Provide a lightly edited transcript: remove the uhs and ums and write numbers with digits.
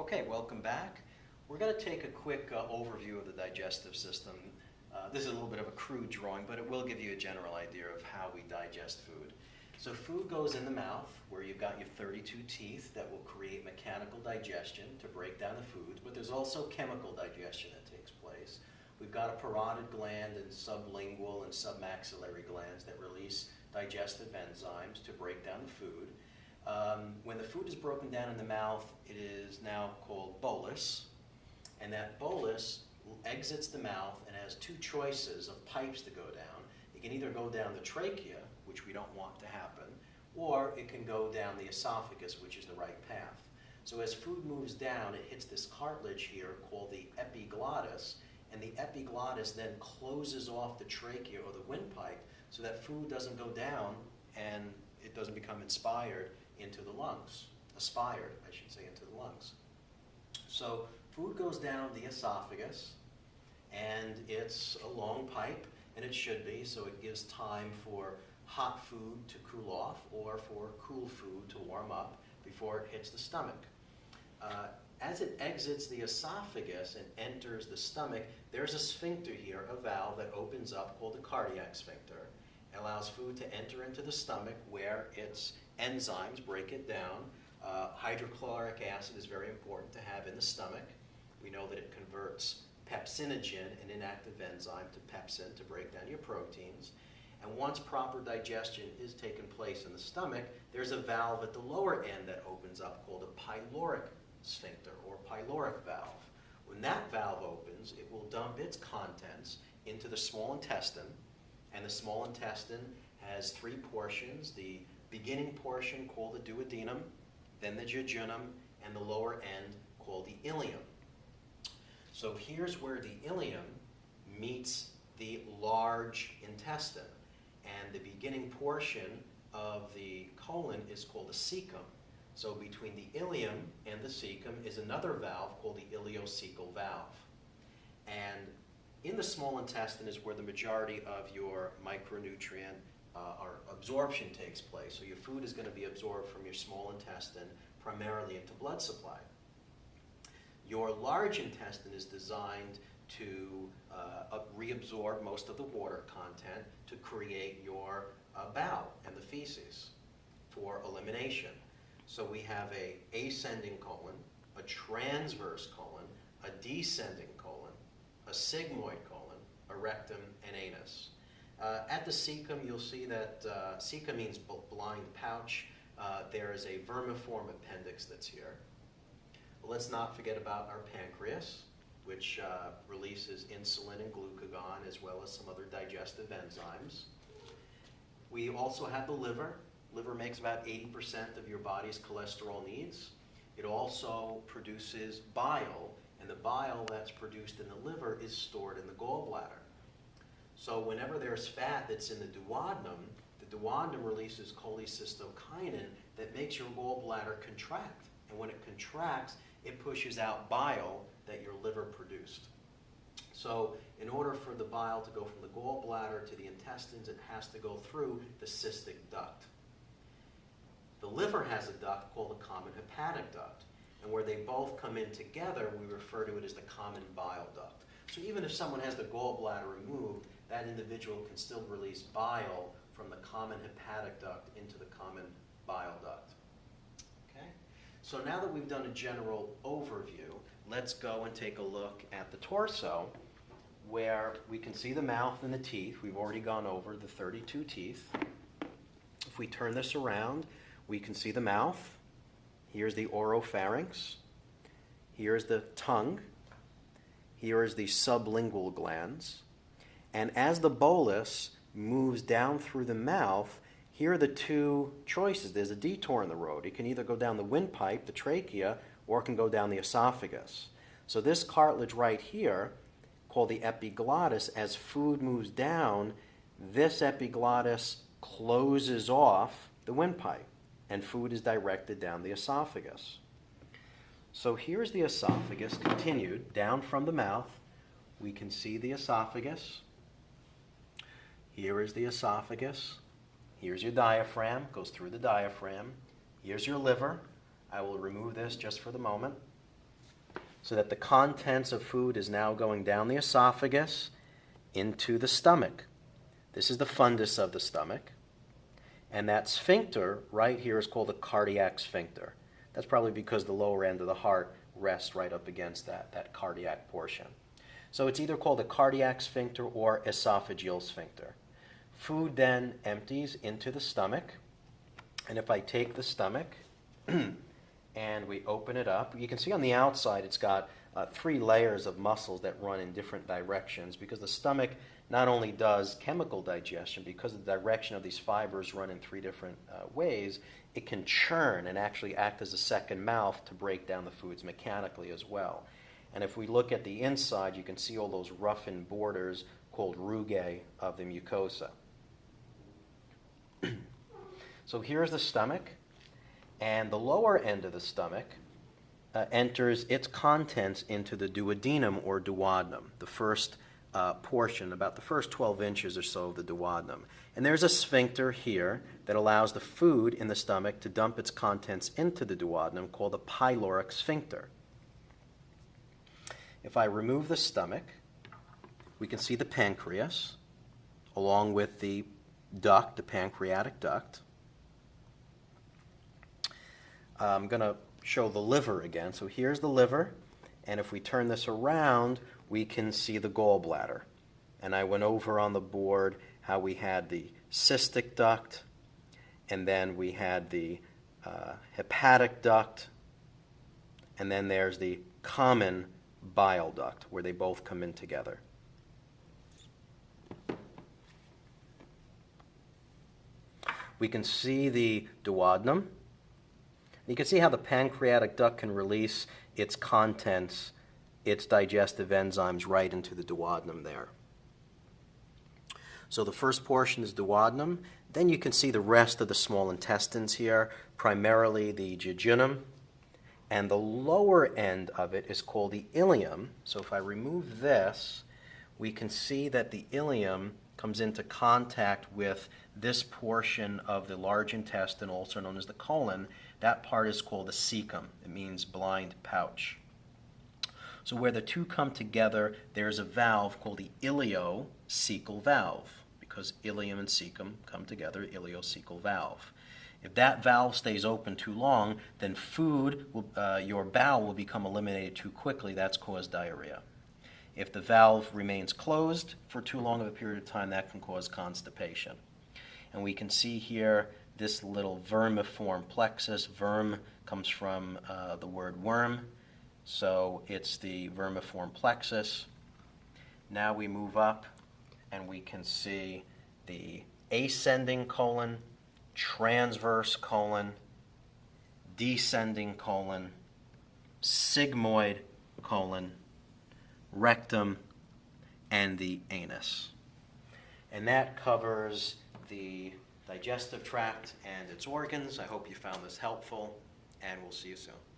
Okay, welcome back. We're going to take a quick overview of the digestive system. This is a little bit of a crude drawing, but it will give you a general idea of how we digest food. So food goes in the mouth, where you've got your 32 teeth that will create mechanical digestion to break down the foods, but there's also chemical digestion that takes place. We've got a parotid gland and sublingual and submaxillary glands that release digestive enzymes to break down the food. When the food is broken down in the mouth, it is now called bolus, and that bolus exits the mouth and has two choices of pipes to go down. It can either go down the trachea, which we don't want to happen, or it can go down the esophagus, which is the right path. So as food moves down, it hits this cartilage here called the epiglottis, and the epiglottis then closes off the trachea or the windpipe so that food doesn't go down and it doesn't become inspired into the lungs. Aspired, I should say, into the lungs. So food goes down the esophagus, and it's a long pipe, and it should be, so it gives time for hot food to cool off or for cool food to warm up before it hits the stomach. As it exits the esophagus and enters the stomach, there's a sphincter here, a valve that opens up called the cardiac sphincter. It allows food to enter into the stomach where its enzymes break it down. Hydrochloric acid is very important to have in the stomach. We know that it converts pepsinogen, an inactive enzyme, to pepsin to break down your proteins. And once proper digestion is taking place in the stomach, there's a valve at the lower end that opens up called a pyloric sphincter or pyloric valve. When that valve opens, it will dump its contents into the small intestine, and the small intestine has three portions: the beginning portion called the duodenum, then the jejunum, and the lower end called the ileum. So here's where the ileum meets the large intestine, and the beginning portion of the colon is called the cecum. So between the ileum and the cecum is another valve called the ileocecal valve. And in the small intestine is where the majority of your micronutrient or absorption takes place. So your food is going to be absorbed from your small intestine primarily into blood supply. Your large intestine is designed to reabsorb most of the water content to create your bowel and the feces for elimination. So we have a ascending colon, a transverse colon, a descending colon, a sigmoid colon, a rectum, and anus. At the cecum, you'll see that cecum means blind pouch. There is a vermiform appendix that's here. Well, let's not forget about our pancreas, which releases insulin and glucagon, as well as some other digestive enzymes. We also have the liver. Liver makes about 80% of your body's cholesterol needs. It also produces bile, and the bile that's produced in the liver is stored in the gallbladder. So whenever there's fat that's in the duodenum releases cholecystokinin that makes your gallbladder contract. And when it contracts, it pushes out bile that your liver produced. So in order for the bile to go from the gallbladder to the intestines, it has to go through the cystic duct. The liver has a duct called the common hepatic duct, and where they both come in together, we refer to it as the common bile duct. So even if someone has the gallbladder removed, that individual can still release bile from the common hepatic duct into the common bile duct. Okay? So now that we've done a general overview, let's go and take a look at the torso, where we can see the mouth and the teeth. We've already gone over the 32 teeth. If we turn this around, we can see the mouth. Here's the oropharynx. Here's the tongue. Here is the sublingual glands. And as the bolus moves down through the mouth, here are the two choices. There's a detour in the road. It can either go down the windpipe, the trachea, or it can go down the esophagus. So this cartilage right here, called the epiglottis, as food moves down, this epiglottis closes off the windpipe, and food is directed down the esophagus. So here's the esophagus continued down from the mouth. We can see the esophagus. Here is the esophagus. Here's your diaphragm, goes through the diaphragm. Here's your liver. I will remove this just for the moment. so that the contents of food is now going down the esophagus into the stomach. This is the fundus of the stomach. And that sphincter right here is called the cardiac sphincter. That's probably because the lower end of the heart rests right up against that cardiac portion. So it's either called a cardiac sphincter or esophageal sphincter. Food then empties into the stomach. And if I take the stomach and we open it up, you can see on the outside it's got 3 layers of muscles that run in different directions, because the stomach not only does chemical digestion, because the direction of these fibers run in 3 different ways, it can churn and actually act as a second mouth to break down the foods mechanically as well. And if we look at the inside, you can see all those roughened borders called rugae of the mucosa. So here's the stomach, and the lower end of the stomach enters its contents into the duodenum or duodenum, the first portion, about the first 12 inches or so of the duodenum. And there's a sphincter here that allows the food in the stomach to dump its contents into the duodenum, called the pyloric sphincter. If I remove the stomach, we can see the pancreas, along with the duct, the pancreatic duct. I'm going to show the liver again. So here's the liver, and if we turn this around, we can see the gallbladder. And I went over on the board how we had the cystic duct, and then we had the hepatic duct, and then there's the common bile duct, where they both come in together. We can see the duodenum. You can see how the pancreatic duct can release its contents, its digestive enzymes, right into the duodenum there. So the first portion is duodenum. Then you can see the rest of the small intestines here, primarily the jejunum. And the lower end of it is called the ileum. So if I remove this, we can see that the ileum comes into contact with this portion of the large intestine, also known as the colon. That part is called the cecum. It means blind pouch. So where the two come together, there's a valve called the ileocecal valve, because ileum and cecum come together, ileocecal valve. If that valve stays open too long, then your bowel will become eliminated too quickly. That's caused diarrhea. If the valve remains closed for too long of a period of time, that can cause constipation. And we can see here this little vermiform plexus. Verm comes from the word worm, so it's the vermiform plexus. Now we move up and we can see the ascending colon, transverse colon, descending colon, sigmoid colon, rectum, and the anus. And that covers the digestive tract and its organs. I hope you found this helpful, and we'll see you soon.